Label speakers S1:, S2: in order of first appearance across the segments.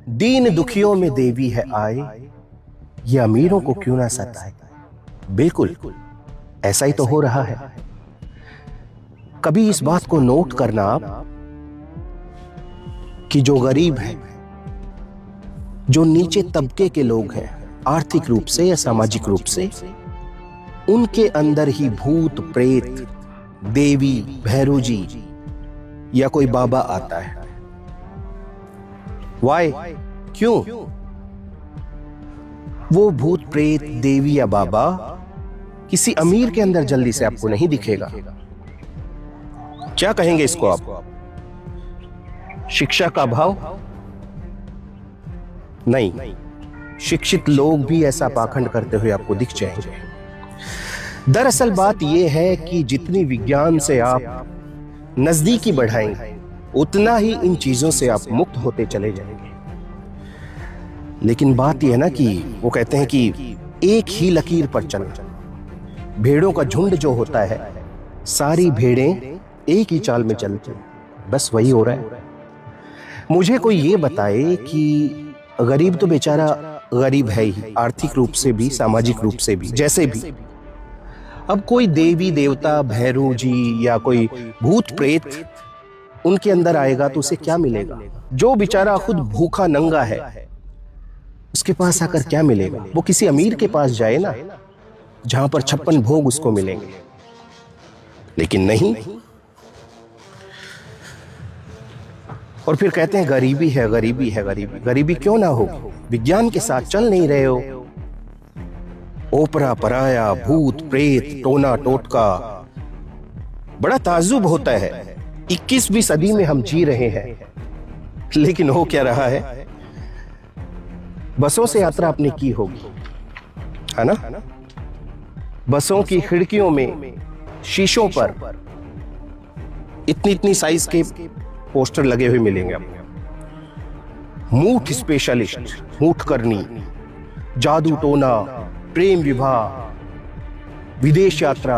S1: दीन दुखियों में देवी है आए, ये अमीरों को क्यों ना सताए। बिल्कुल ऐसा ही तो हो रहा है। कभी इस बात को नोट करना आप कि जो गरीब है, जो नीचे तबके के लोग हैं आर्थिक रूप से या सामाजिक रूप से, उनके अंदर ही भूत प्रेत, देवी, भैरू जी या कोई बाबा आता है। वाई? क्यों? वो भूत प्रेत, देवी या बाबा किसी अमीर के अंदर जल्दी से आपको नहीं दिखेगा। क्या कहेंगे इसको आप? शिक्षा का अभाव? नहीं, शिक्षित लोग भी ऐसा पाखंड करते हुए आपको दिख जाएंगे। दरअसल बात यह है कि जितनी विज्ञान से आप नजदीकी बढ़ाएंगे, उतना ही इन चीजों से आप मुक्त होते चले जाएंगे। लेकिन बात यह है ना कि वो कहते हैं कि एक ही लकीर पर चलना। भेड़ों का झुंड जो होता है, सारी भेड़ें एक ही चाल में चलती हैं। बस वही हो रहा है। मुझे कोई ये बताए कि गरीब तो बेचारा गरीब है ही, आर्थिक रूप से भी, सामाजिक रूप से भी, जैसे भी। अब कोई देवी देवता, भैरू जी या कोई भूत प्रेत उनके अंदर आएगा तो उसे क्या मिलेगा? जो बेचारा खुद भूखा नंगा है, उसके पास आकर क्या मिलेगा? वो किसी अमीर के पास जाए ना, जहां पर 56 भोग उसको मिलेंगे। लेकिन नहीं, और फिर कहते हैं गरीबी है, गरीबी है, गरीबी। गरीबी क्यों ना हो? विज्ञान के साथ चल नहीं रहे हो। ओपरा पराया, भूत प्रेत, टोना टोटका, बड़ा ताज्जुब होता है। 21वीं सदी में हम जी रहे हैं, लेकिन हो क्या रहा है? बसों से यात्रा आपने की होगी, है ना? बसों की खिड़कियों में, शीशों पर इतनी इतनी साइज के पोस्टर लगे हुए मिलेंगे आपको। मूठ स्पेशलिस्ट, मूठ करनी, जादू टोना, प्रेम विवाह, विदेश यात्रा,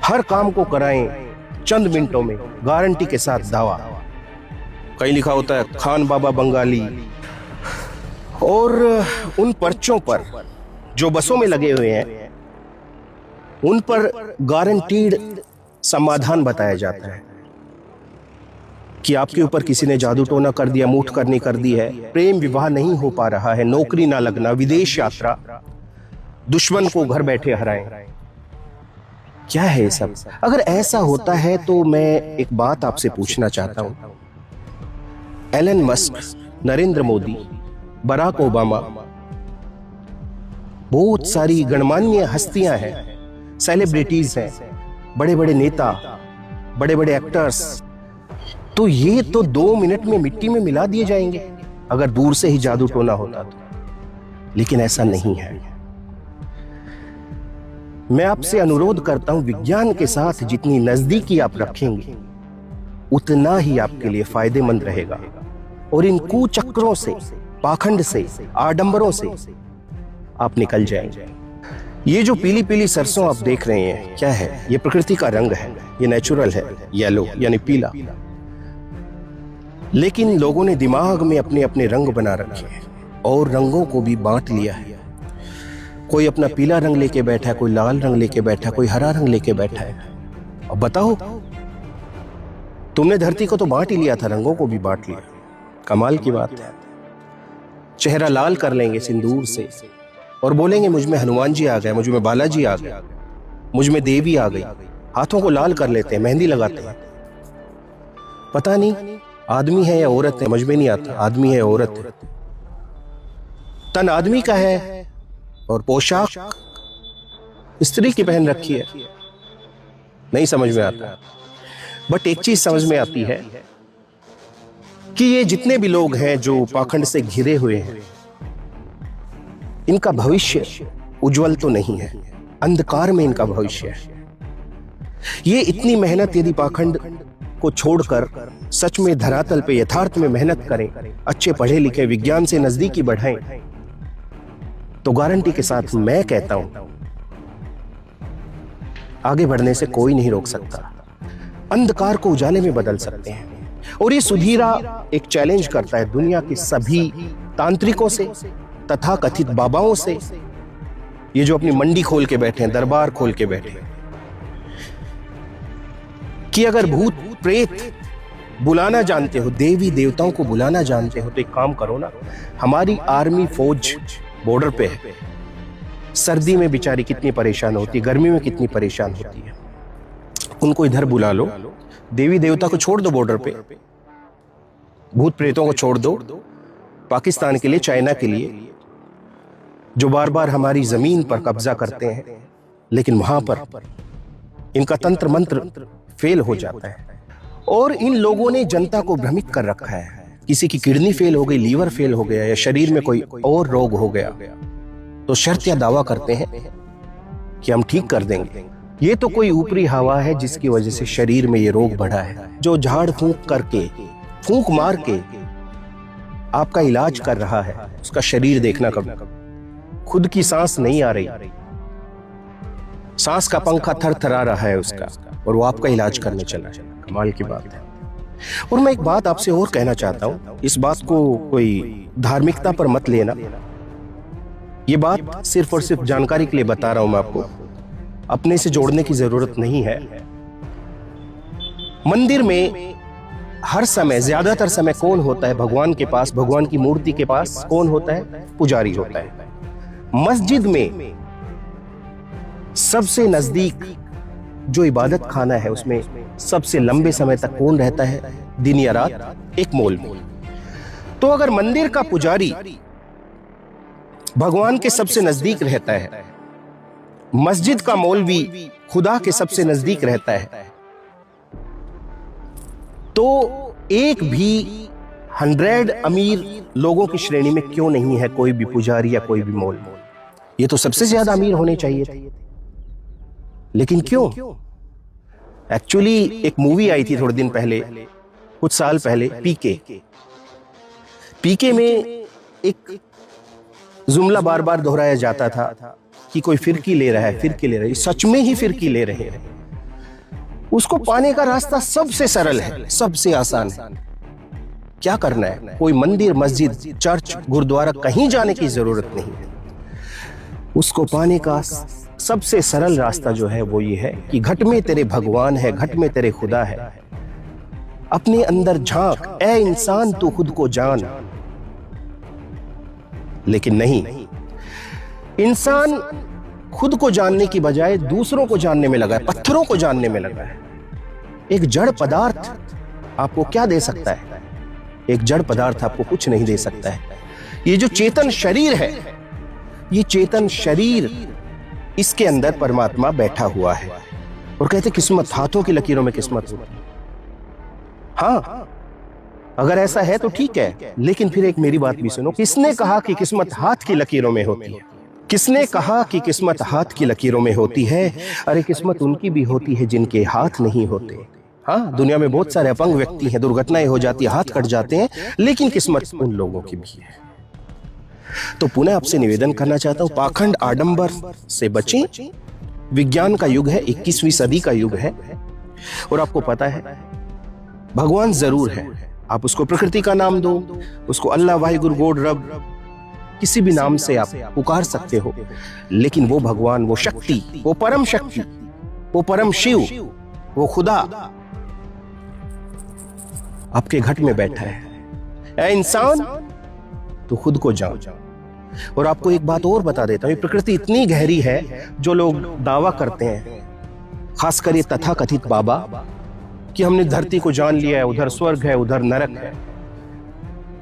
S1: हर काम को कराएं चंद मिनटों में, गारंटी के साथ दावा। कहीं लिखा होता है खान बाबा बंगाली। और उन पर्चों पर जो बसों में लगे हुए हैं, उन पर गारंटीड समाधान बताया जाता है कि आपके ऊपर किसी ने जादू टोना कर दिया, मूठ करनी कर दी है, प्रेम विवाह नहीं हो पा रहा है, नौकरी ना लगना, विदेश यात्रा, दुश्मन को घर बैठे हराएं। क्या है ये सब? अगर ऐसा होता है तो मैं एक बात आपसे पूछना चाहता हूं। Elon Musk, Narendra Modi, Barack Obama, बहुत सारी गणमान्य हस्तियां हैं, सेलिब्रिटीज हैं, बड़े बड़े नेता, बड़े बड़े एक्टर्स, तो ये तो 2 मिनट में मिट्टी में मिला दिए जाएंगे अगर दूर से ही जादू टोना होता तो। लेकिन ऐसा नहीं है। मैं आपसे अनुरोध करता हूं, विज्ञान के साथ जितनी नजदीकी आप रखेंगे, उतना ही आपके लिए फायदेमंद रहेगा। और इन कुचक्रों से, पाखंड से, आडंबरों से आप निकल जाएंगे। ये जो पीली पीली सरसों आप देख रहे हैं, क्या है? ये प्रकृति का रंग है, ये नेचुरल है, येलो यानी पीला। लेकिन लोगों ने दिमाग में अपने अपने रंग बना रखे हैं और रंगों को भी बांट लिया है। कोई अपना पीला रंग लेके बैठा है, कोई लाल रंग लेके बैठा है, कोई हरा रंग लेके बैठा है। अब बताओ, तुमने धरती को तो बांट ही लिया था, रंगों को भी बांट लिया। कमाल की बात है। चेहरा लाल कर लेंगे सिंदूर से और बोलेंगे मुझ में हनुमान जी आ गए, मुझ में बालाजी आ गए, मुझ में देवी आ गई। हाथों को लाल कर लेते हैं, मेहंदी लगाते हैं। पता नहीं आदमी है या औरत है, समझ में नहीं आता, आदमी है या औरत है। तन आदमी का है और पोशाक स्त्री की पहन रखी है। नहीं समझ में आता। बट एक चीज समझ में आती है कि ये जितने भी लोग हैं जो पाखंड से घिरे हुए हैं, इनका भविष्य उज्जवल तो नहीं है, अंधकार में इनका भविष्य है। ये इतनी मेहनत यदि पाखंड को छोड़कर सच में धरातल पे, यथार्थ में मेहनत करें, अच्छे पढ़े लिखे, विज्ञान से नजदीकी बढ़ाएं, तो गारंटी के साथ मैं कहता हूं, आगे बढ़ने से कोई नहीं रोक सकता। अंधकार को उजाले में बदल सकते हैं। और ये सुधीरा एक चैलेंज करता है दुनिया के सभी तांत्रिकों से, तथा कथित बाबाओं से, ये जो अपनी मंडी खोल के बैठे हैं, दरबार खोल के बैठे हैं, कि अगर भूत प्रेत बुलाना जानते हो, देवी देवताओं को बुलाना जानते हो, तो एक काम करो ना, हमारी आर्मी फौज बॉर्डर पे है, सर्दी में बेचारी कितनी परेशान होती है, गर्मी में कितनी परेशान होती है, उनको इधर बुला लो, देवी देवता को छोड़ दो बॉर्डर पे, भूत प्रेतों को छोड़ दो पाकिस्तान के लिए, चाइना के लिए, जो बार बार हमारी जमीन पर कब्जा करते हैं, लेकिन वहां पर इनका तंत्र मंत्र फेल हो जाता है। और इन लोगों ने जनता को भ्रमित कर रखा है, किसी की किडनी फेल हो गई, लीवर फेल हो गया, या शरीर में कोई और रोग हो गया, तो शर्त या दावा करते हैं कि हम ठीक कर देंगे। ये तो कोई ऊपरी हवा है जिसकी वजह से शरीर में ये रोग बढ़ा है। जो झाड़ फूंक करके, फूंक मार के आपका इलाज कर रहा है, उसका शरीर देखना कभी, खुद की सांस नहीं आ रही, सांस का पंखा थरथरा रहा है उसका, और वो आपका इलाज करने चला है। कमाल की बात है। और मैं एक बात आपसे और कहना चाहता हूं, इस बात को कोई धार्मिकता पर मत लेना, ये बात सिर्फ और सिर्फ जानकारी के लिए बता रहा हूं मैं आपको, अपने से जोड़ने की जरूरत नहीं है। मंदिर में हर समय, ज्यादातर समय कौन होता है भगवान के पास, भगवान की मूर्ति के पास कौन होता है? पुजारी होता है। मस्जिद में सबसे नजदीक जो इबादत खाना है, उसमें सबसे लंबे समय तक कौन रहता है, दिन या रात? एक मौलवी। तो अगर मंदिर का पुजारी भगवान के सबसे नजदीक रहता है, मस्जिद का मौलवी खुदा के सबसे नजदीक रहता है, तो एक भी 100 अमीर लोगों की श्रेणी में क्यों नहीं है कोई भी पुजारी या कोई भी मौलवी? ये तो सबसे ज्यादा अमीर होने चाहिए थे, लेकिन क्यों? एक्चुअली एक मूवी आई थी थोड़े दिन पहले, कुछ साल पहले, पीके में एक जुमला बार बार दोहराया जाता था कि कोई फिरकी ले रहा है, फिरकी ले रहा है, सच में ही फिरकी ले रहे हैं। उसको पाने का रास्ता सबसे सरल है, सबसे आसान है। क्या करना है? कोई मंदिर, मस्जिद, चर्च, गुरुद्वारा कहीं जाने की जरूरत नहीं है। उसको पाने का सबसे सरल रास्ता जो है वो ये है कि घट में तेरे भगवान है, घट में तेरे खुदा है। अपने अंदर झांक, ऐ इंसान तू खुद को जान। लेकिन नहीं, इंसान खुद को जानने की बजाय दूसरों को जानने में लगा है, पत्थरों को जानने में लगा है। एक जड़ पदार्थ आपको क्या दे सकता है? एक जड़ पदार्थ आपको कुछ नहीं दे सकता है। ये जो चेतन शरीर है, ये चेतन शरीर, इसके अंदर परमात्मा बैठा हुआ है। और कहते किस्मत, हाथों की लकीरों में किस्मत होती है। हाँ, अगर ऐसा है तो ठीक है, लेकिन फिर एक मेरी बात भी सुनो। किसने कहा कि किस्मत हाथ की लकीरों में होती है? किसने कहा कि किस्मत हाथ की लकीरों में होती है? अरे किस्मत उनकी भी होती है जिनके हाथ नहीं होते। हाँ, दुनिया में बहुत सारे अपंग व्यक्ति हैं, दुर्घटनाएं हो जाती है, हाथ कट जाते हैं, लेकिन किस्मत उन लोगों की भी है। तो पुनः आपसे निवेदन करना चाहता हूं, पाखंड आडंबर से बचें। विज्ञान का युग है, 21वीं सदी का युग है, और आपको पता है भगवान जरूर है। आप उसको प्रकृति का नाम दो, उसको अल्लाह, वाहिगुरु, गॉड, रब, किसी भी नाम से आप पुकार सकते हो, लेकिन वो भगवान, वो शक्ति, वो परम शक्ति, वो परम शिव, वो खुदा आपके घट में बैठा है। ऐ इंसान तो खुद को जान। और आपको एक बात और बता देता हूं, प्रकृति इतनी गहरी है, जो लोग दावा करते हैं, खासकर ये तथाकथित बाबा, कि हमने धरती को जान लिया है, उधर स्वर्ग है, उधर नरक है।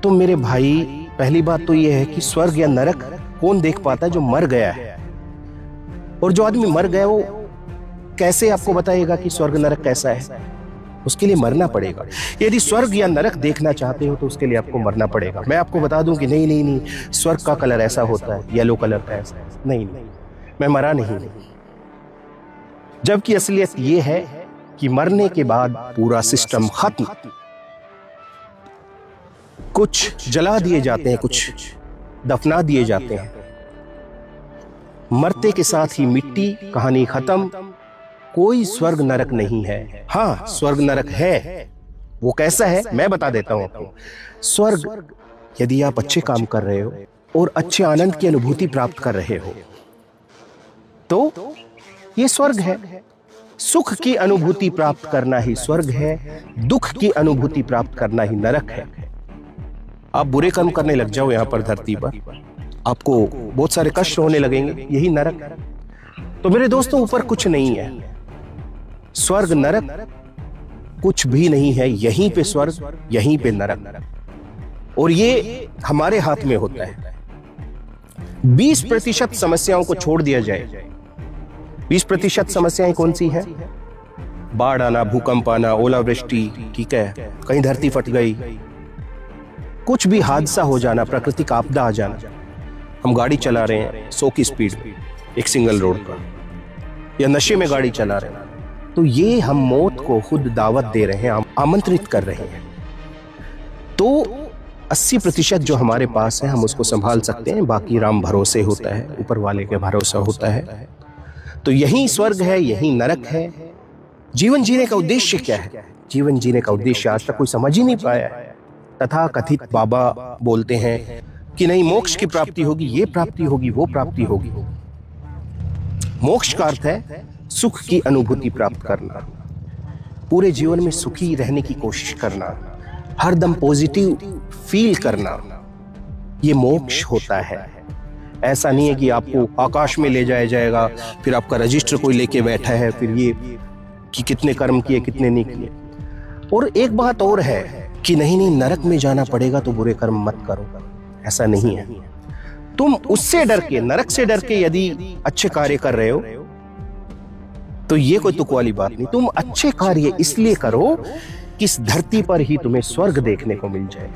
S1: तो मेरे भाई, पहली बात तो यह है कि स्वर्ग या नरक कौन देख पाता है? जो मर गया है। और जो आदमी मर गया वो कैसे आपको बताएगा कि स्वर्ग नरक कैसा है? उसके लिए मरना पड़ेगा। यदि स्वर्ग या नरक देखना चाहते हो तो उसके लिए आपको मरना पड़ेगा। मैं आपको बता दूं कि नहीं नहीं नहीं, स्वर्ग का कलर ऐसा होता है, येलो कलर का ऐसा। नहीं नहीं, मैं मरा नहीं। जबकि असलियत यह है कि मरने के बाद पूरा सिस्टम खत्म। कुछ जला दिए जाते हैं, कुछ दफना दिए जाते हैं, मरते के साथ ही मिट्टी, कहानी खत्म। कोई स्वर्ग नरक नहीं है। हाँ, स्वर्ग नरक है, वो कैसा है मैं बता देता हूं आपको। स्वर्ग, यदि आप अच्छे काम कर रहे हो और अच्छे आनंद की अनुभूति प्राप्त कर रहे हो तो ये स्वर्ग है। सुख की अनुभूति प्राप्त करना ही स्वर्ग है, दुख की अनुभूति प्राप्त करना ही नरक है। आप बुरे कर्म करने लग जाओ यहां पर धरती पर, आपको बहुत सारे कष्ट होने लगेंगे, यही नरक है। तो मेरे दोस्तों, ऊपर कुछ नहीं है, स्वर्ग नरक कुछ भी नहीं है, यहीं पे स्वर्ग यहीं पे नरक, और ये हमारे हाथ में होता है। 20% समस्याओं को छोड़ दिया जाए। 20% समस्याएं कौन सी हैं? बाढ़ आना, भूकंप आना, ओलावृष्टि, ठीक है, कहीं धरती फट गई, कुछ भी हादसा हो जाना, प्राकृतिक आपदा आ जाना, हम गाड़ी चला रहे हैं 100 की स्पीड एक सिंगल रोड पर, या नशे में गाड़ी चला रहे हैं, तो ये हम मौत को खुद दावत दे रहे हैं, आमंत्रित कर रहे हैं। तो 80% जो हमारे पास है हम उसको संभाल सकते हैं, बाकी राम भरोसे होता है, ऊपर वाले के भरोसा होता है। तो यही स्वर्ग है, यही नरक है। जीवन जीने का उद्देश्य क्या है? जीवन जीने का उद्देश्य आज तक कोई समझ ही नहीं पाया है। तथा कथित बाबा बोलते हैं कि नहीं, मोक्ष की प्राप्ति होगी, ये प्राप्ति होगी, वो प्राप्ति होगी। मोक्ष का अर्थ है सुख की अनुभूति प्राप्त करना, पूरे जीवन में सुखी रहने की कोशिश करना, हरदम पॉजिटिव फील करना, ये मोक्ष होता है। ऐसा नहीं है कि आपको आकाश में ले जाया जाएगा, फिर आपका रजिस्टर कोई लेके बैठा है, फिर ये कि कितने कर्म किए कितने नहीं किए। और एक बात और है कि नहीं नरक में जाना पड़ेगा तो बुरे कर्म मत करो, ऐसा नहीं है। तुम उससे डर के, नरक से डर के यदि अच्छे कार्य कर रहे हो तो ये कोई तुक वाली बात नहीं। तुम अच्छे कार्य इसलिए करो कि इस धरती पर ही तुम्हें स्वर्ग देखने को मिल जाए,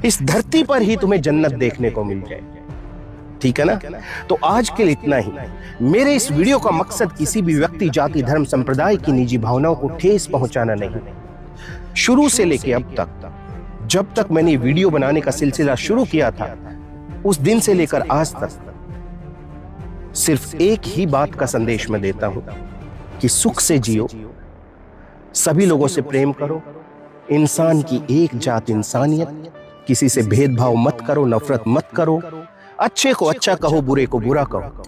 S1: इस धरती पर ही तुम्हें जन्नत देखने को मिल जाए, ठीक है ना। तो आज के लिए इतना ही। मेरे इस वीडियो का मकसद किसी भी व्यक्ति, जाति, धर्म, संप्रदाय की निजी भावनाओं को ठेस पहुंचाना नहीं। शुरू से लेके अब तक, जब तक मैंने वीडियो बनाने का सिलसिला शुरू किया था, उस दिन से लेकर आज तक सिर्फ एक ही बात का संदेश मैं देता हूं कि सुख से जियो, सभी लोगों से प्रेम करो, इंसान की एक जात इंसानियत, किसी से भेदभाव मत करो, नफरत मत करो, अच्छे को अच्छा कहो, बुरे को बुरा कहो।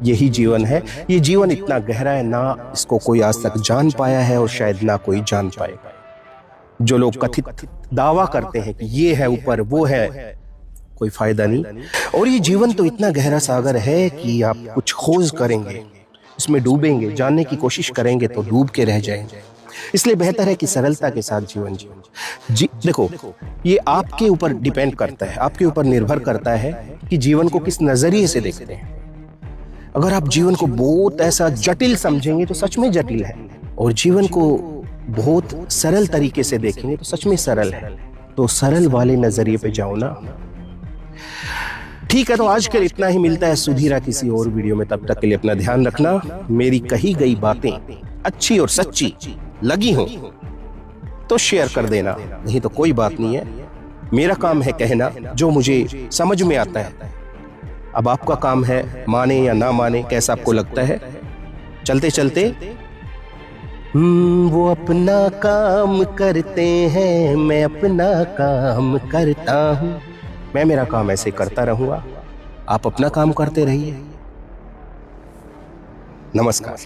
S1: यही जीवन है। ये जीवन इतना गहरा है, ना इसको कोई आज तक जान पाया है और शायद ना कोई जान पाएगा। जो लोग कथित दावा करते हैं कि ये है ऊपर, वो है, कोई फायदा नहीं। और ये जीवन तो इतना गहरा सागर है कि आप कुछ खोज करेंगे, इसमें डूबेंगे, जानने की कोशिश करेंगे तो डूब के रह जाएंगे। इसलिए बेहतर है कि सरलता के साथ जीवन जियो। देखो, ये आपके ऊपर डिपेंड करता है, आपके ऊपर निर्भर करता है कि जीवन को किस नजरिए से देखते हैं। अगर आप जीवन को बहुत ऐसा जटिल समझेंगे तो सच में जटिल है, और जीवन को बहुत सरल तरीके से देखेंगे तो सच में सरल है। तो सरल वाले नजरिए पे जाओ ना। ठीक है, तो आज के लिए इतना ही। मिलता है सुधीरा किसी और वीडियो में, तब तक के लिए अपना ध्यान रखना। मेरी कही गई बातें अच्छी और सच्ची लगी हो तो शेयर कर देना, नहीं तो कोई बात नहीं है। मेरा काम है कहना जो मुझे समझ में आता है। अब आपका काम है माने या ना माने, कैसा आपको लगता है। चलते चलते वो अपना काम करते हैं, मैं अपना काम करता हूं। मैं मेरा काम ऐसे करता रहूंगा, आप अपना काम करते रहिए। नमस्कार।